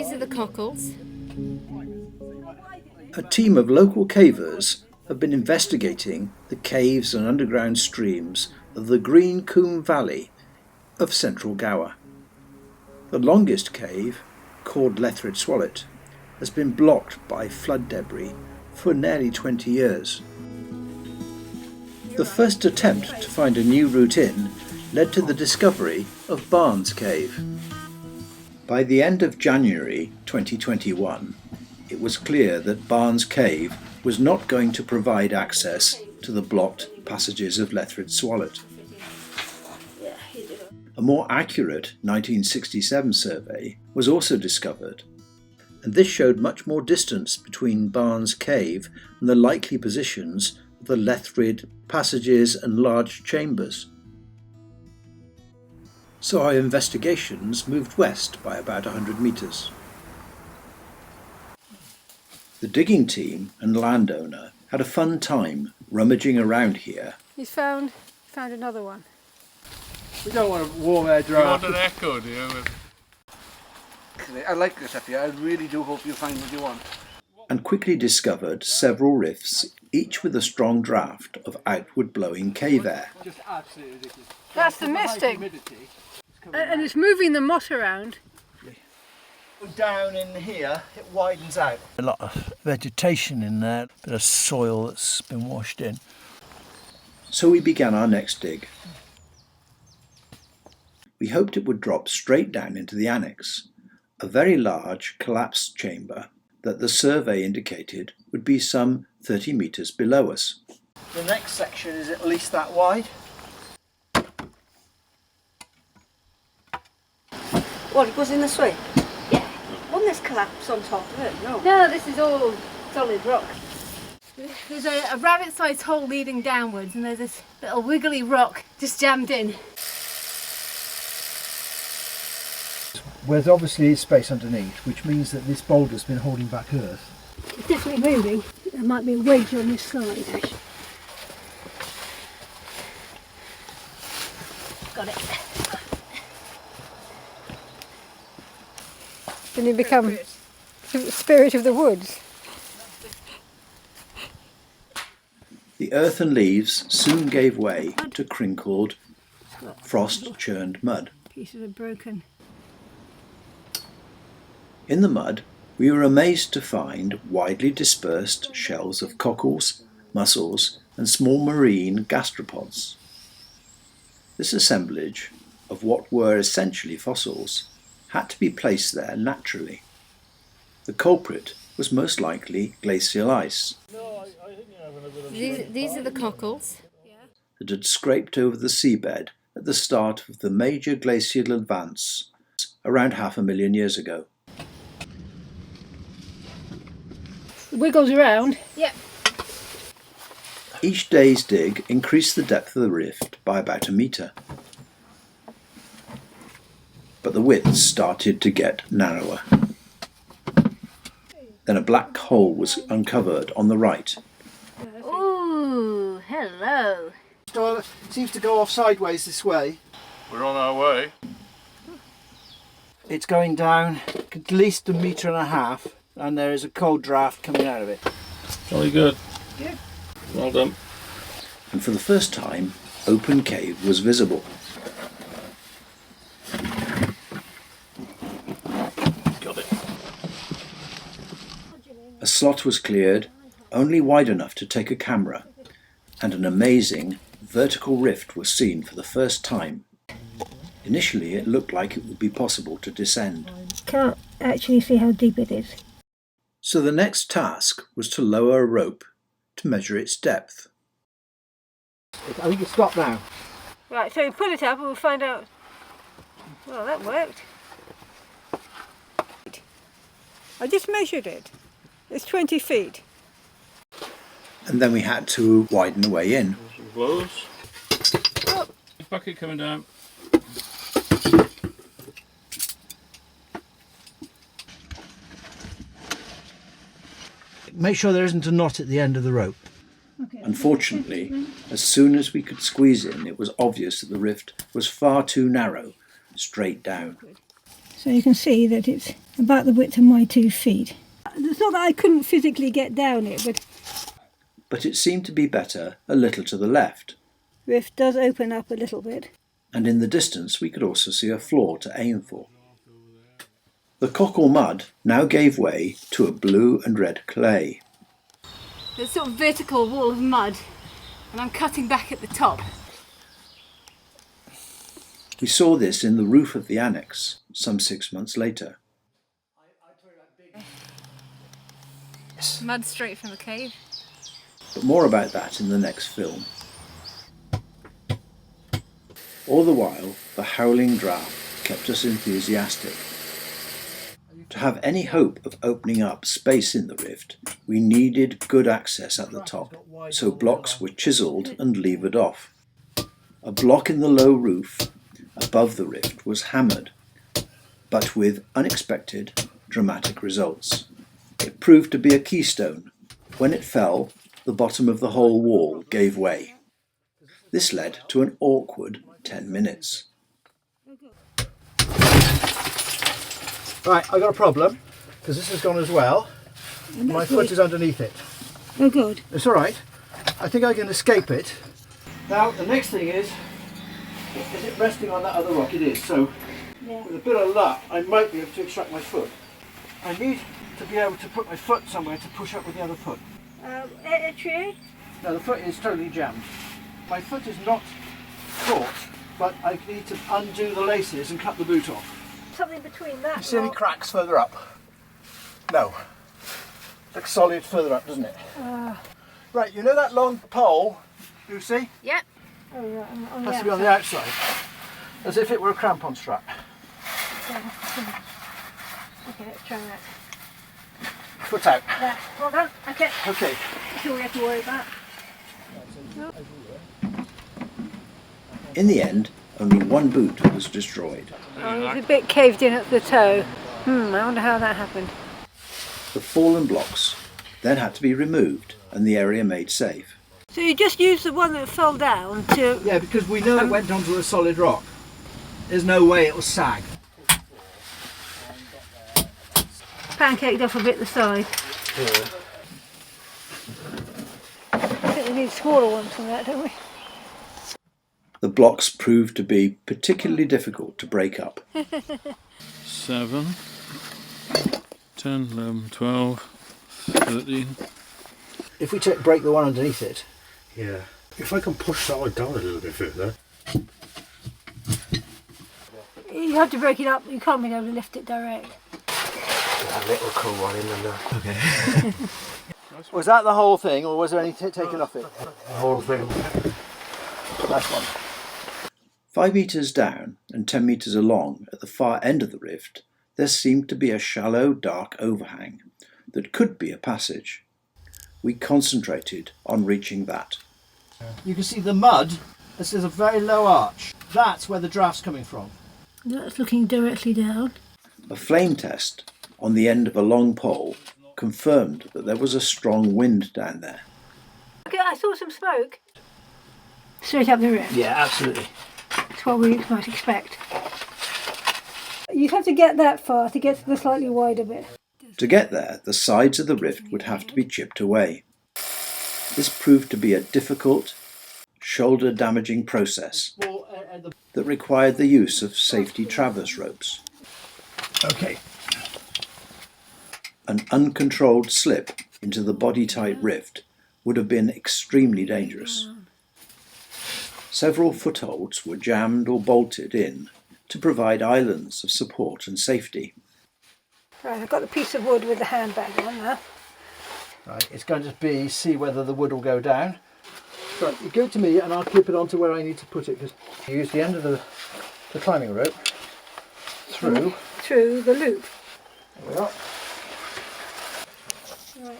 These are the cockles. A team of local cavers have been investigating the caves and underground streams of the Green Combe Valley of central Gower. The longest cave, called Llethryd Swallet, has been blocked by flood debris for nearly 20 years. The first attempt to find a new route in led to the discovery of Barnes Cave. By the end of January 2021, it was clear that Barnes Cave was not going to provide access to the blocked passages of Llethryd Swallet. A more accurate 1967 survey was also discovered, and this showed much more distance between Barnes Cave and the likely positions of the Llethryd passages and large chambers. So our investigations moved west by about 100 metres. The digging team and landowner had a fun time rummaging around here. He's found another one. We don't want a warm air draft. You want an echo, do you? I like this up here. I really do hope you find what you want. And quickly discovered several rifts, each with a strong draft of outward blowing cave air. Just absolutely ridiculous. That's the misting. And it's moving the moss around. Down in here, it widens out. A lot of vegetation in there, a bit of soil that's been washed in. So we began our next dig. We hoped it would drop straight down into the annex, a very large collapsed chamber that the survey indicated would be some 30 metres below us. The next section is at least that wide. What, it goes in this way? Yeah. Wouldn't this collapse on top of it? No. No, this is all solid rock. There's a rabbit-sized hole leading downwards, and there's this little wiggly rock just jammed in. There's obviously space underneath, which means that this boulder's been holding back earth. It's definitely moving. There might be a wedge on this side. Got it. Then you become spirit of the woods. The earth and leaves soon gave way to crinkled, frost-churned mud. Pieces are broken. In the mud, we were amazed to find widely dispersed shells of cockles, mussels, and small marine gastropods. This assemblage of what were essentially fossils had to be placed there naturally. The culprit was most likely glacial ice These are the cockles. that had scraped over the seabed at the start of the major glacial advance around 500,000 years ago. It wiggles around. Yep. Each day's dig increased the depth of the rift by about 1 metre. But the width started to get narrower. Then a black hole was uncovered on the right. Ooh, hello. It seems to go off sideways this way. We're on our way. It's going down at least 1.5 meters, and there is a cold draft coming out of it. Very good. Yeah. Well done. And for the first time, open cave was visible. Got it. A slot was cleared, only wide enough to take a camera, and an amazing vertical rift was seen for the first time. Initially, it looked like it would be possible to descend. Can't actually see how deep it is. So the next task was to lower a rope to measure its depth. I think it's stopped now. Right, so we put it up and we'll find out. Well, that worked. I just measured it. It's 20 feet. And then we had to widen the way in. Some gloves. Oh. Bucket coming down. Make sure there isn't a knot at the end of the rope. Okay. Unfortunately, as soon as we could squeeze in, it was obvious that the rift was far too narrow, straight down. So you can see that it's about the width of my 2 feet. It's not that I couldn't physically get down it, But it seemed to be better a little to the left, the rift does open up a little bit. and in the distance we could also see a floor to aim for. The Cockle mud now gave way to a blue and red clay. There's a sort of vertical wall of mud, and I'm cutting back at the top. We saw this in the roof of the annex some 6 months later. Mud straight from the cave. But more about that in the next film. All the while, the howling draft kept us enthusiastic. To have any hope of opening up space in the rift, we needed good access at the top, so blocks were chiselled and levered off. A block in the low roof above the rift was hammered, but with unexpected, dramatic results. It proved to be a keystone. When it fell, the bottom of the whole wall gave way. This led to an awkward 10 minutes. Right, I've got a problem, because this has gone as well. My foot is underneath it. Oh good. It's all right. I think I can escape it. Now, the next thing is it resting on that other rock? It is. So, with a bit of luck, I might be able to extract my foot. I need to be able to put my foot somewhere to push up with the other foot. A tree? Now, the foot is totally jammed. My foot is not caught, but I need to undo the laces and cut the boot off. Something between that. You see any cracks further up? No. Looks solid further up, doesn't it? Right, you know that long pole, Lucy? Yep. Oh, right, Has to be on the outside, as if it were a crampon strap. Okay, let's try that. Foot out. There, well done. Okay. Okay. That's all we have to worry about. In the end, only one boot was destroyed. Oh, it's a bit caved in at the toe. I wonder how that happened. The fallen blocks then had to be removed and the area made safe. So you just used the one that fell down to... Yeah, because we know it went onto a solid rock. There's no way it will sag. pancaked off a bit the side. Yeah. I think we need smaller ones than that, don't we? The blocks proved to be particularly difficult to break up. 7, 10, 11, 12, 13. If we break the one underneath it. Yeah. If I can push that one down a little bit further. You have to break it up, you can't be able to lift it direct. That little cool one in there. Okay. Was that the whole thing, or was there any taken off it? The whole thing. Last one. 5 metres down and 10 metres along at the far end of the rift, there seemed to be a shallow, dark overhang that could be a passage. We concentrated on reaching that. You can see the mud. This is a very low arch. That's where the draft's coming from. That's looking directly down. A flame test on the end of a long pole confirmed that there was a strong wind down there. Okay, I saw some smoke. Straight up the rift. Yeah, absolutely. That's what we might expect. You'd have to get that far to get to the slightly wider bit. To get there, the sides of the rift would have to be chipped away. This proved to be a difficult, shoulder-damaging process that required the use of safety traverse ropes. Okay. An uncontrolled slip into the body-tight rift would have been extremely dangerous. Several footholds were jammed or bolted in to provide islands of support and safety. Right, I've got the piece of wood with the handbag on there. Right, it's going to be see whether the wood will go down. Right, you go to me and I'll clip it onto where I need to put it, because you use the end of the climbing rope through. Through the loop. There we are. Right.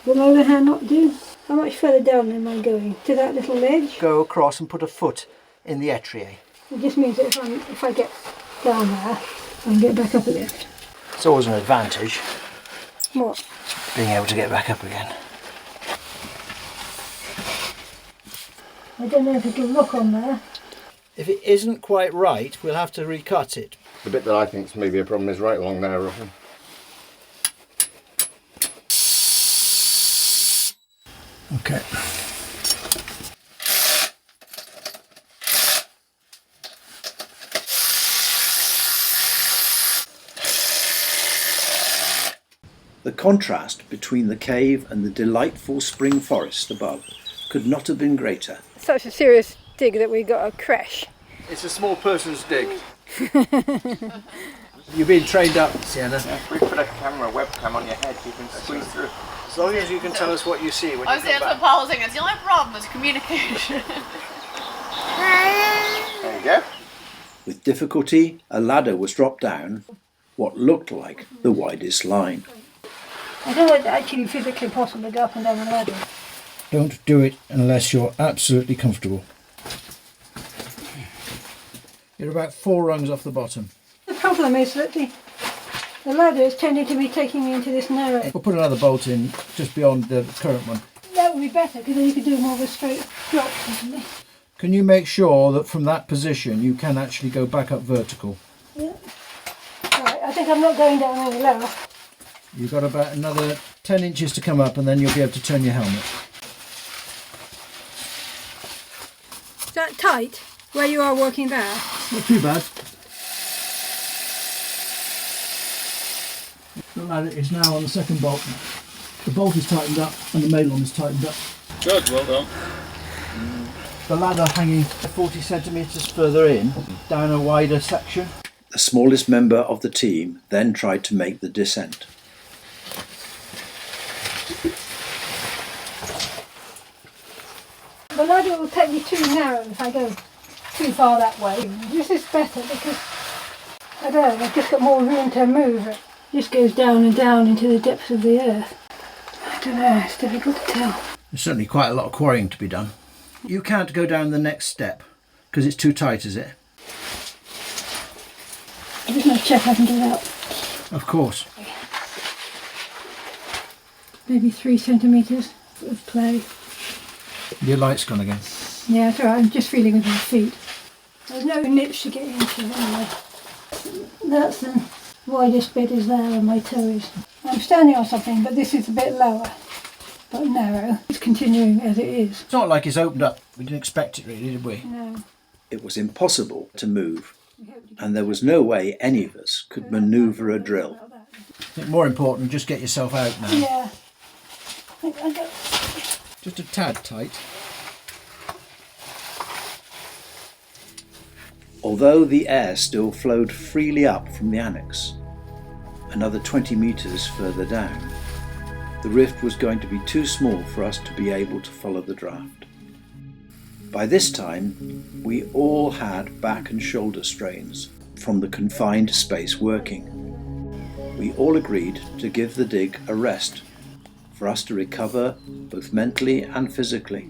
Will overhand not do? How much further down am I going? To that little ledge? Go across and put a foot in the etrier. It just means that if I get down there, I can get back up again. It's always an advantage, What? being able to get back up again. I don't know if it'll look on there. If it isn't quite right, we'll have to recut it. The bit that I think is maybe a problem is right along there, roughly. Okay. The contrast between the cave and the delightful spring forest above could not have been greater. Such a serious dig that we got a crash. It's a small person's dig. You've been trained up, Sienna. If we put a camera webcam on your head, you can squeeze through. As long as you can tell us what you see when you Obviously, come that's what back. Paul was saying. It's the only problem is communication. There you go. With difficulty, a ladder was dropped down what looked like the widest line. I don't know if it's actually physically possible to go up and down the ladder. Don't do it unless you're absolutely comfortable. You're about 4 rungs off the bottom. The problem is that the ladder is tending to be taking me into this narrow. We'll put another bolt in just beyond the current one. That would be better because then you could do more of a straight drop, certainly. Can you make sure that from that position you can actually go back up vertical? Yeah. Right, I think I'm not going down any lower. You've got about another 10 inches to come up and then you'll be able to turn your helmet. Is that tight where you are working there? Not too bad. The ladder is now on the second bolt. The bolt is tightened up and the main one is tightened up. Good, well done. The ladder hanging 40 centimetres further in, down a wider section. The smallest member of the team then tried to make the descent. The ladder will take me too narrow if I go too far that way. This is better because, I don't know, I've just got more room to move. It just goes down and down into the depths of the earth. I don't know, it's difficult to tell. There's certainly quite a lot of quarrying to be done. You can't go down the next step because it's too tight, is it? I just want to check I can do that. Of course. Maybe 3 centimetres of play. Your light's gone again. Yeah, it's alright, I'm just feeling with my feet. There's no niche to get into anyway. That's the widest bit is there on my toes. I'm standing on something, but this is a bit lower, but narrow. It's continuing as it is. It's not like it's opened up. We didn't expect it really, did we? No. It was impossible to move, and there was no way any of us could manoeuvre a drill. I think more important, just get yourself out now. Yeah. I think I got... Just a tad tight. Although the air still flowed freely up from the annex, another 20 metres further down, the rift was going to be too small for us to be able to follow the draft. By this time, we all had back and shoulder strains from the confined space working. We all agreed to give the dig a rest for us to recover both mentally and physically.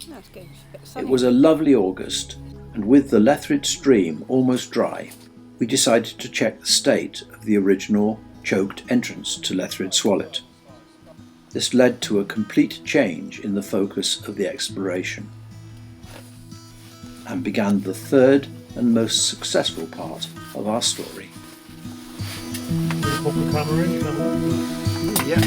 That's good. It was a lovely August, and with the Llethryd stream almost dry, we decided to check the state of the original choked entrance to Llethryd Swallet. This led to a complete change in the focus of the exploration, and began the third and most successful part of our story. Pop the camera in, Yeah.